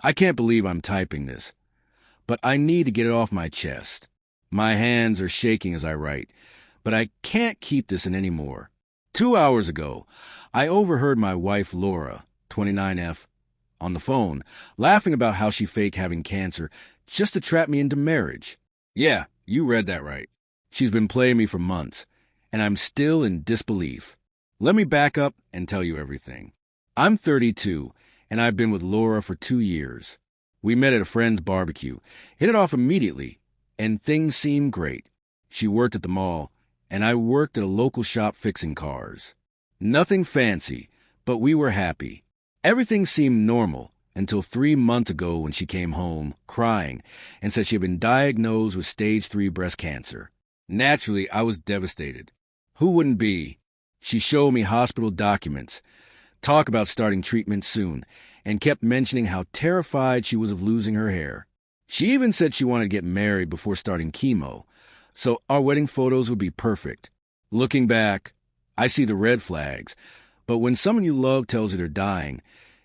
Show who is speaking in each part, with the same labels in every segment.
Speaker 1: I can't believe I'm typing this, but I need to get it off my chest. My hands are shaking as I write, but I can't keep this in anymore. 2 hours ago, I overheard my wife Laura, 29F, on the phone, laughing about how she faked having cancer just to trap me into marriage. Yeah, you read that right. She's been playing me for months, and I'm still in disbelief. Let me back up and tell you everything. I'm 32, and I've been with Laura for 2 years. We met at a friend's barbecue, hit it off immediately, and things seemed great. She worked at the mall, and I worked at a local shop fixing cars. Nothing fancy, but we were happy. Everything seemed normal until 3 months ago when she came home, crying, and said she had been diagnosed with stage 3 breast cancer. Naturally, I was devastated. Who wouldn't be? She showed me hospital documents, talked about starting treatment soon, and kept mentioning how terrified she was of losing her hair. She even said she wanted to get married before starting chemo, so our wedding photos would be perfect. Looking back, I see the red flags, but when someone you love tells you they're dying,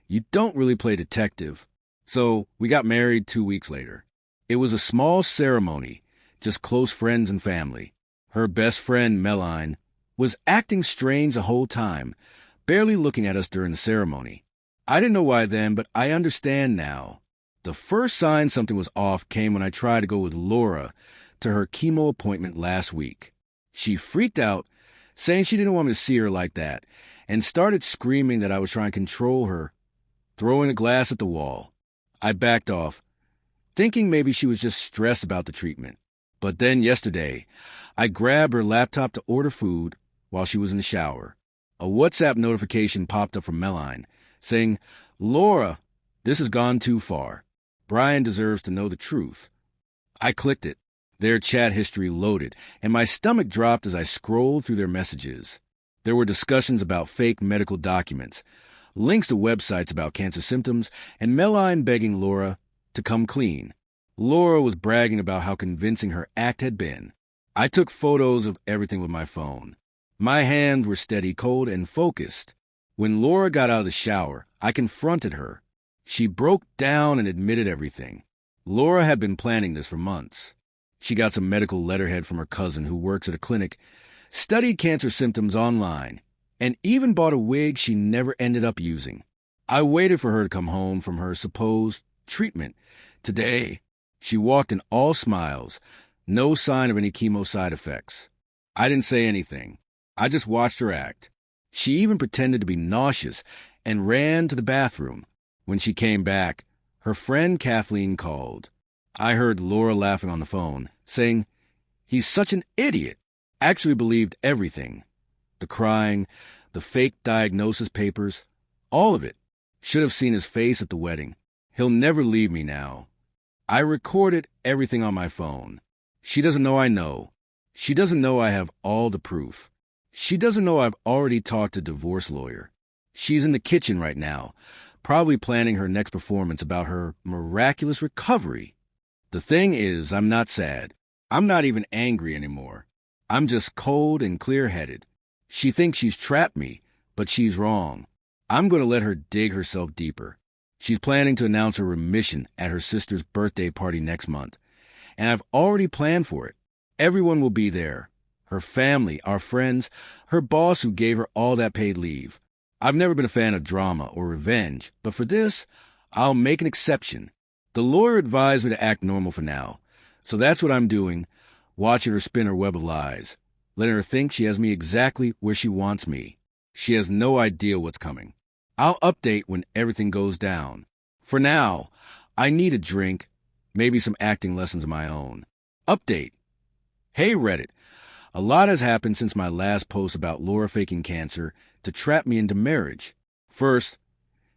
Speaker 1: you don't really play detective. So we got married 2 weeks later. It was a small ceremony, just close friends and family. Her best friend, Meline, was acting strange the whole time, barely looking at us during the ceremony. I didn't know why then, but I understand now. The first sign something was off came when I tried to go with Laura to her chemo appointment last week. She freaked out, saying she didn't want me to see her like that, and started screaming that I was trying to control her, throwing a glass at the wall. I backed off, thinking maybe she was just stressed about the treatment. But then yesterday, I grabbed her laptop to order food while she was in the shower. A WhatsApp notification popped up from Meline, saying, "Laura, this has gone too far. Brian deserves to know the truth." I clicked it. Their chat history loaded, and my stomach dropped as I scrolled through their messages. There were discussions about fake medical documents, links to websites about cancer symptoms, and Meline begging Laura to come clean. Laura was bragging about how convincing her act had been. I took photos of everything with my phone. My hands were steady, cold, and focused. When Laura got out of the shower, I confronted her. She broke down and admitted everything. Laura had been planning this for months. She got some medical letterhead from her cousin who works at a clinic, studied cancer symptoms online, and even bought a wig she never ended up using. I waited for her to come home from her supposed treatment. Today, she walked in all smiles, no sign of any chemo side effects. I didn't say anything. I just watched her act. She even pretended to be nauseous and ran to the bathroom. When she came back, her friend Kathleen called. I heard Laura laughing on the phone, saying, "He's such an idiot." Actually believed everything. The crying, the fake diagnosis papers, all of it. Should have seen his face at the wedding. He'll never leave me now. I recorded everything on my phone. She doesn't know I know. She doesn't know I have all the proof. She doesn't know I've already talked to a divorce lawyer. She's in the kitchen right now, probably planning her next performance about her miraculous recovery. The thing is, I'm not sad. I'm not even angry anymore. I'm just cold and clear-headed. She thinks she's trapped me, but she's wrong. I'm going to let her dig herself deeper. She's planning to announce her remission at her sister's birthday party next month, and I've already planned for it. Everyone will be there. Her family, our friends, her boss who gave her all that paid leave. I've never been a fan of drama or revenge, but for this, I'll make an exception. The lawyer advised me to act normal for now, so that's what I'm doing, watching her spin her web of lies, letting her think she has me exactly where she wants me. She has no idea what's coming. I'll update when everything goes down. For now, I need a drink, maybe some acting lessons of my own. Update. Hey Reddit, a lot has happened since my last post about Laura faking cancer to trap me into marriage. First,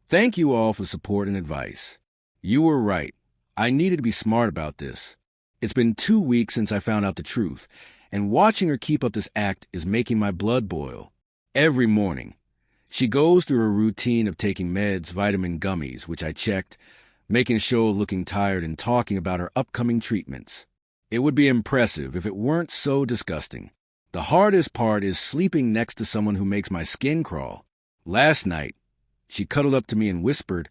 Speaker 1: thank you all for support and advice. You were right. I needed to be smart about this. It's been 2 weeks since I found out the truth, and watching her keep up this act is making my blood boil. Every morning, she goes through her routine of taking meds, vitamin gummies, which I checked, making a show of looking tired and talking about her upcoming treatments. It would be impressive if it weren't so disgusting. The hardest part is sleeping next to someone who makes my skin crawl. Last night, she cuddled up to me and whispered,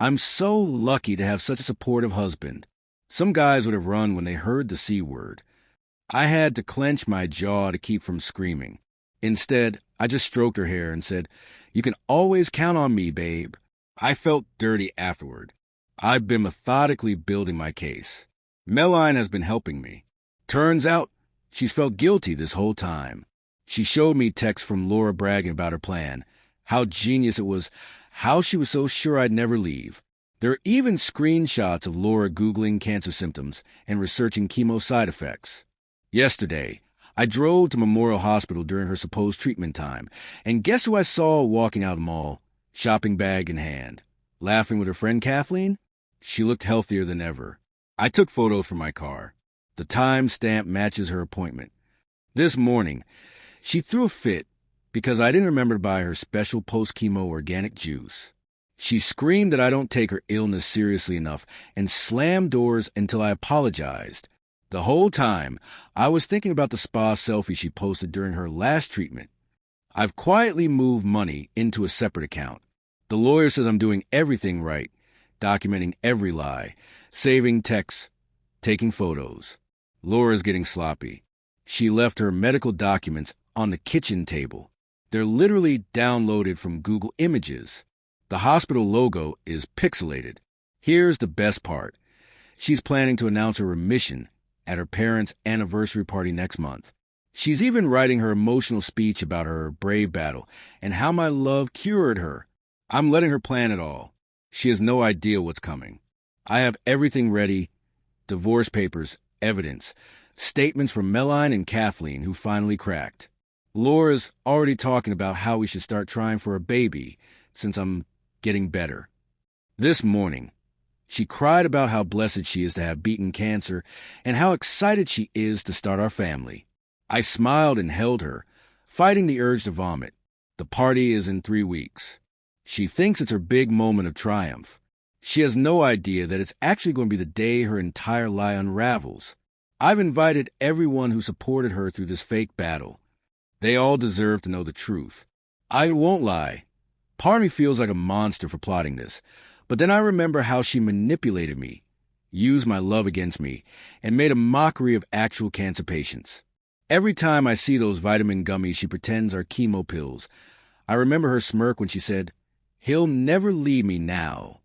Speaker 1: I'm so lucky to have such a supportive husband. Some guys would have run when they heard the C word. I had to clench my jaw to keep from screaming. Instead, I just stroked her hair and said, "You can always count on me, babe." I felt dirty afterward. I've been methodically building my case. Melline has been helping me. Turns out, she's felt guilty this whole time. She showed me texts from Laura bragging about her plan, how genius it was, how she was so sure I'd never leave. There are even screenshots of Laura Googling cancer symptoms and researching chemo side effects. Yesterday, I drove to Memorial Hospital during her supposed treatment time, and guess who I saw walking out of the mall, shopping bag in hand, laughing with her friend Kathleen? She looked healthier than ever. I took photos from my car. The time stamp matches her appointment. This morning, she threw a fit because I didn't remember to buy her special post-chemo organic juice. She screamed that I don't take her illness seriously enough and slammed doors until I apologized. The whole time, I was thinking about the spa selfie she posted during her last treatment. I've quietly moved money into a separate account. The lawyer says I'm doing everything right, documenting every lie, saving texts, taking photos. Laura's getting sloppy. She left her medical documents on the kitchen table. They're literally downloaded from Google Images. The hospital logo is pixelated. Here's the best part. She's planning to announce her remission at her parents' anniversary party next month. She's even writing her emotional speech about her brave battle and how my love cured her. I'm letting her plan it all. She has no idea what's coming. I have everything ready: divorce papers, evidence, statements from Melline and Kathleen, who finally cracked. Laura's already talking about how we should start trying for a baby since I'm getting better. This morning, she cried about how blessed she is to have beaten cancer and how excited she is to start our family. I smiled and held her, fighting the urge to vomit. The party is in 3 weeks. She thinks it's her big moment of triumph. She has no idea that it's actually going to be the day her entire lie unravels. I've invited everyone who supported her through this fake battle. They all deserve to know the truth. I won't lie. Part of me feels like a monster for plotting this, but then I remember how she manipulated me, used my love against me, and made a mockery of actual cancer patients. Every time I see those vitamin gummies she pretends are chemo pills, I remember her smirk when she said, "He'll never leave me now."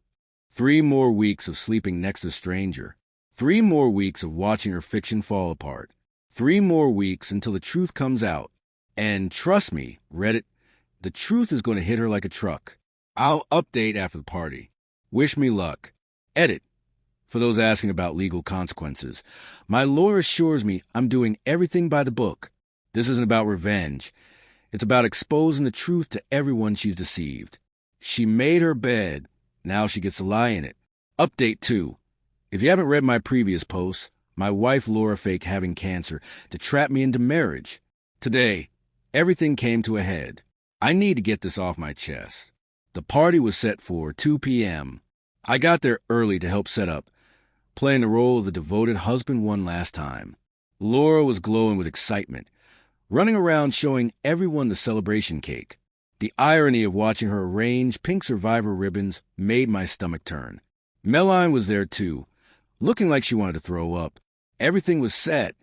Speaker 1: 3 more weeks of sleeping next to a stranger. 3 more weeks of watching her fiction fall apart. 3 more weeks until the truth comes out. And trust me, Reddit, the truth is going to hit her like a truck. I'll update after the party. Wish me luck. Edit. For those asking about legal consequences, my lawyer assures me I'm doing everything by the book. This isn't about revenge. It's about exposing the truth to everyone she's deceived. She made her bed. Now she gets to lie in it. Update 2. If you haven't read my previous posts, my wife Laura faked having cancer to trap me into marriage. Today, everything came to a head. I need to get this off my chest. The party was set for 2 p.m. I got there early to help set up, playing the role of the devoted husband one last time. Laura was glowing with excitement, running around showing everyone the celebration cake. The irony of watching her arrange pink Survivor ribbons made my stomach turn. Melline was there too, looking like she wanted to throw up. Everything was set.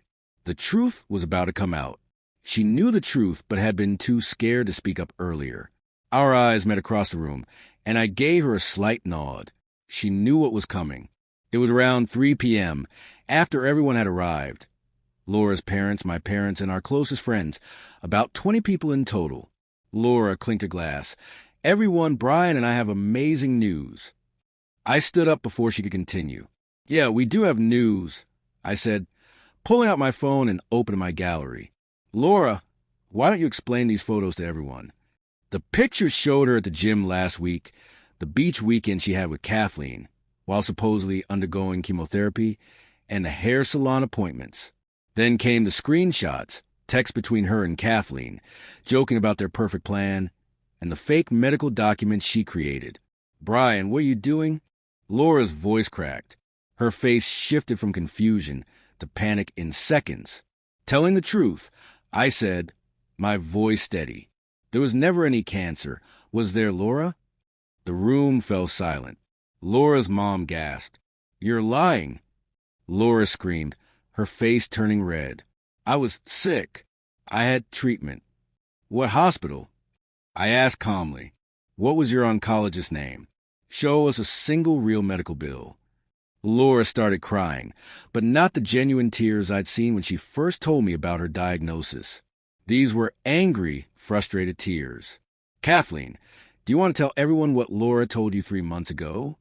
Speaker 1: The truth was about to come out. She knew the truth but had been too scared to speak up earlier. Our eyes met across the room, and I gave her a slight nod. She knew what was coming. It was around 3 p.m., after everyone had arrived. Laura's parents, my parents, and our closest friends, about 20 people in total. Laura clinked her glass. "Everyone, Brian and I have amazing news." I stood up before she could continue. "Yeah, we do have news," I said, pulling out my phone and opening my gallery. "Laura, why don't you explain these photos to everyone?" The pictures showed her at the gym last week, the beach weekend she had with Kathleen, while supposedly undergoing chemotherapy, and the hair salon appointments. Then came the screenshots, text between her and Kathleen, joking about their perfect plan, and the fake medical documents she created. "Brian, what are you doing?" Laura's voice cracked. Her face shifted from confusion to panic in seconds. Telling the truth, I said, my voice steady, "There was never any cancer. Was there, Laura?" The room fell silent. Laura's mom gasped. "You're lying." Laura screamed, her face turning red. "I was sick. I had treatment." "What hospital?" I asked calmly. "What was your oncologist's name? Show us a single real medical bill." Laura started crying, but not the genuine tears I'd seen when she first told me about her diagnosis. These were angry, frustrated tears. "Kathleen, do you want to tell everyone what Laura told you 3 months ago?"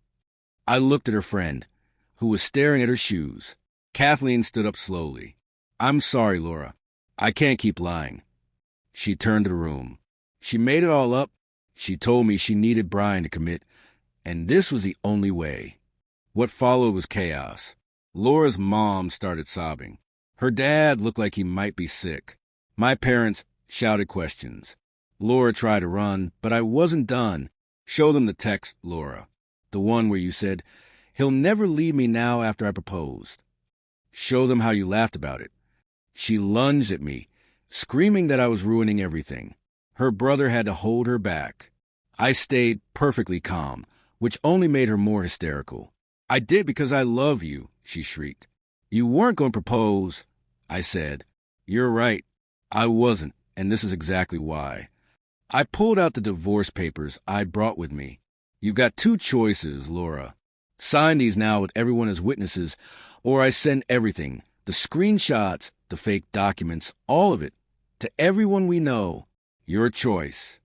Speaker 1: I looked at her friend, who was staring at her shoes. Kathleen stood up slowly. "I'm sorry, Laura. I can't keep lying." She turned to the room. She made it all up. She told me she needed Brian to commit, and this was the only way. What followed was chaos. Laura's mom started sobbing. Her dad looked like he might be sick. My parents shouted questions. Laura tried to run, but I wasn't done. "Show them the text, Laura. The one where you said, 'He'll never leave me now after I proposed.' Show them how you laughed about it." She lunged at me, screaming that I was ruining everything. Her brother had to hold her back. I stayed perfectly calm, which only made her more hysterical. "I did because I love you," she shrieked. "You weren't going to propose," I said. "You're right. I wasn't, and this is exactly why." I pulled out the divorce papers I'd brought with me. "You've got two choices, Laura. Sign these now with everyone as witnesses, or I send everything, the screenshots, the fake documents, all of it, to everyone we know. Your choice."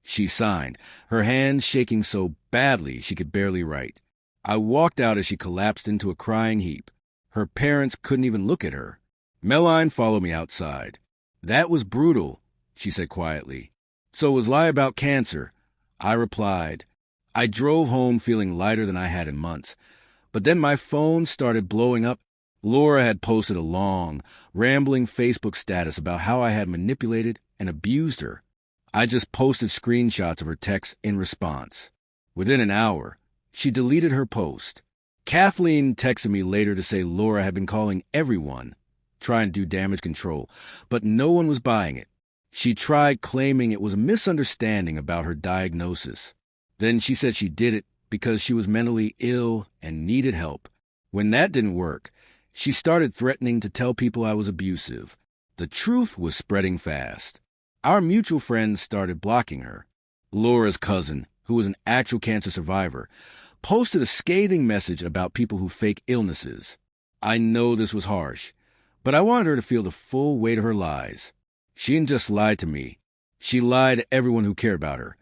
Speaker 1: She signed, her hands shaking so badly she could barely write. I walked out as she collapsed into a crying heap. Her parents couldn't even look at her. Meline followed me outside. "That was brutal," she said quietly. "So was lie about cancer," I replied. I drove home feeling lighter than I had in months. But then my phone started blowing up. Laura had posted a long, rambling Facebook status about how I had manipulated and abused her. I just posted screenshots of her texts in response. Within an hour, she deleted her post. Kathleen texted me later to say Laura had been calling everyone, trying to do damage control, but no one was buying it. She tried claiming it was a misunderstanding about her diagnosis. Then she said she did it because she was mentally ill and needed help. When that didn't work, she started threatening to tell people I was abusive. The truth was spreading fast. Our mutual friends started blocking her. Laura's cousin, who was an actual cancer survivor, posted a scathing message about people who fake illnesses. I know this was harsh, but I wanted her to feel the full weight of her lies. She didn't just lie to me. She lied to everyone who cared about her,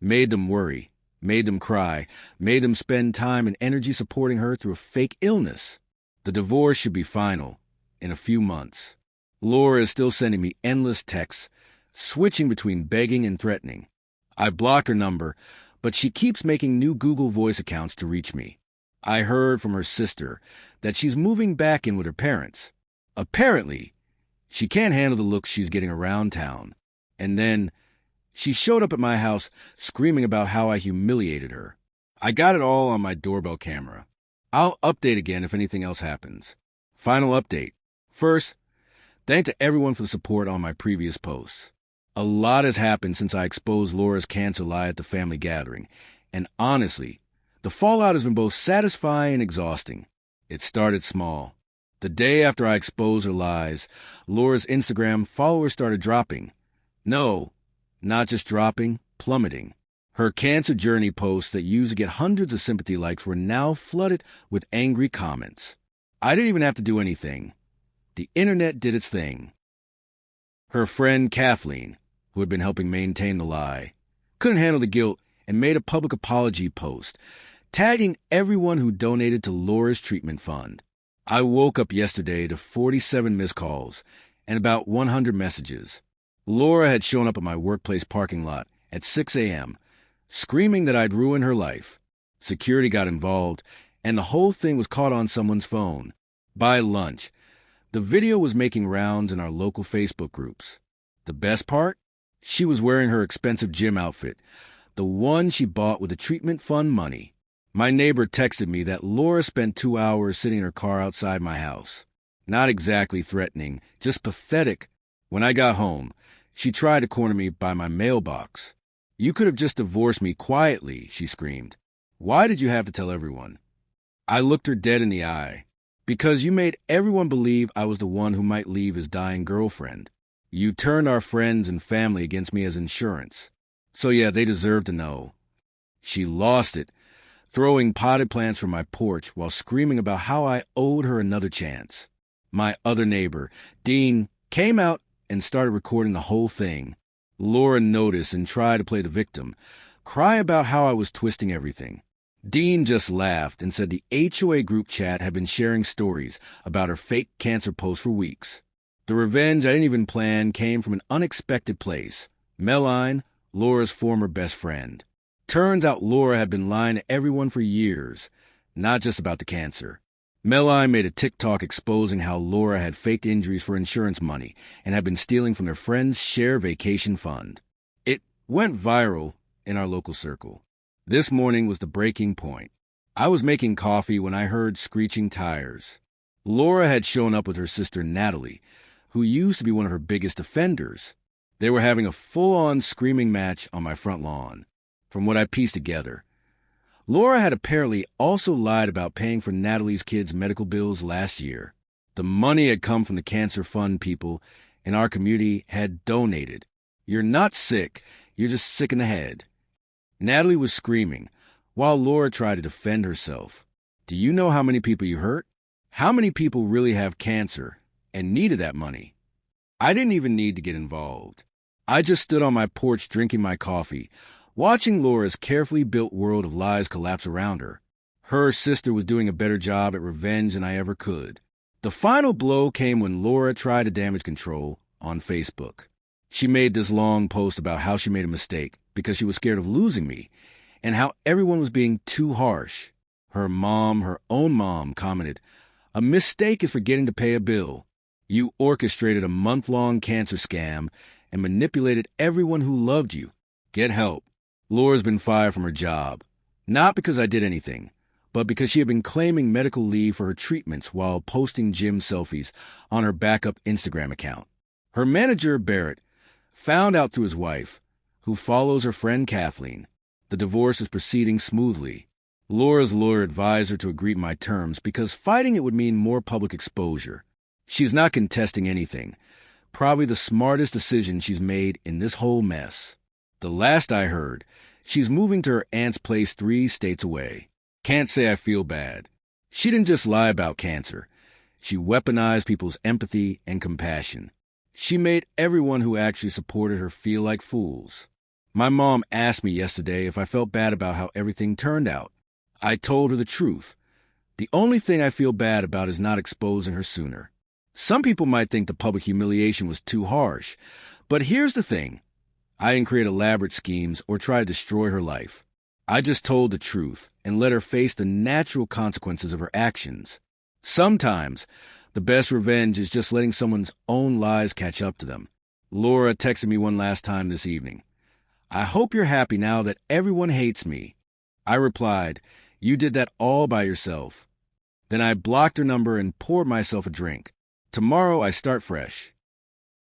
Speaker 1: made them worry, made them cry, made them spend time and energy supporting her through a fake illness. The divorce should be final in a few months. Laura is still sending me endless texts, switching between begging and threatening. I blocked her number, but she keeps making new Google Voice accounts to reach me. I heard from her sister that she's moving back in with her parents. Apparently, she can't handle the looks she's getting around town. And then she showed up at my house screaming about how I humiliated her. I got it all on my doorbell camera. I'll update again if anything else happens. Final update. First, thanks to everyone for the support on my previous posts. A lot has happened since I exposed Laura's cancer lie at the family gathering, and honestly, the fallout has been both satisfying and exhausting. It started small. The day after I exposed her lies, Laura's Instagram followers started dropping. No, not just dropping, plummeting. Her cancer journey posts that used to get hundreds of sympathy likes were now flooded with angry comments. I didn't even have to do anything. The internet did its thing. Her friend Kathleen, who had been helping maintain the lie, couldn't handle the guilt and made a public apology post, tagging everyone who donated to Laura's treatment fund. I woke up yesterday to 47 missed calls and about 100 messages. Laura had shown up at my workplace parking lot at 6 a.m., screaming that I'd ruined her life. Security got involved, and the whole thing was caught on someone's phone. By lunch, the video was making rounds in our local Facebook groups. The best part? She was wearing her expensive gym outfit, the one she bought with the treatment fund money. My neighbor texted me that Laura spent 2 hours sitting in her car outside my house. Not exactly threatening, just pathetic. When I got home, she tried to corner me by my mailbox. "You could have just divorced me quietly," she screamed. Why did you have to tell everyone? I looked her dead in the eye. Because you made everyone believe I was the one who might leave his dying girlfriend. You turned our friends and family against me as insurance. So yeah, they deserve to know. She lost it, throwing potted plants from my porch while screaming about how I owed her another chance. My other neighbor, Dean, came out and started recording the whole thing. Laura noticed and tried to play the victim, cry about how I was twisting everything. Dean just laughed and said the HOA group chat had been sharing stories about her fake cancer post for weeks. The revenge I didn't even plan came from an unexpected place. Melline, Laura's former best friend. Turns out Laura had been lying to everyone for years, not just about the cancer. Melline made a TikTok exposing how Laura had faked injuries for insurance money and had been stealing from their friend's share vacation fund. It went viral in our local circle. This morning was the breaking point. I was making coffee when I heard screeching tires. Laura had shown up with her sister Natalie, who used to be one of her biggest offenders. They were having a full-on screaming match on my front lawn. From what I pieced together, Laura had apparently also lied about paying for Natalie's kids' medical bills last year. The money had come from the cancer fund people in our community had donated. You're not sick, you're just sick in the head. Natalie was screaming, while Laura tried to defend herself. Do you know how many people you hurt? How many people really have cancer and needed that money? I didn't even need to get involved. I just stood on my porch drinking my coffee, watching Laura's carefully built world of lies collapse around her. Her sister was doing a better job at revenge than I ever could. The final blow came when Laura tried to damage control on Facebook. She made this long post about how she made a mistake because she was scared of losing me and how everyone was being too harsh. Her own mom, commented, "A mistake is forgetting to pay a bill. You orchestrated a month-long cancer scam and manipulated everyone who loved you. Get help." Laura's been fired from her job, not because I did anything, but because she had been claiming medical leave for her treatments while posting gym selfies on her backup Instagram account. Her manager, Barrett, found out through his wife, who follows her friend Kathleen. The divorce is proceeding smoothly. Laura's lawyer advised her to agree to my terms because fighting it would mean more public exposure. She's not contesting anything. Probably the smartest decision she's made in this whole mess. The last I heard, she's moving to her aunt's place 3 states away. Can't say I feel bad. She didn't just lie about cancer. She weaponized people's empathy and compassion. She made everyone who actually supported her feel like fools. My mom asked me yesterday if I felt bad about how everything turned out. I told her the truth. The only thing I feel bad about is not exposing her sooner. Some people might think the public humiliation was too harsh, but here's the thing. I didn't create elaborate schemes or try to destroy her life. I just told the truth and let her face the natural consequences of her actions. Sometimes, the best revenge is just letting someone's own lies catch up to them. Laura texted me one last time this evening. "I hope you're happy now that everyone hates me." I replied, "You did that all by yourself." Then I blocked her number and poured myself a drink. Tomorrow I start fresh.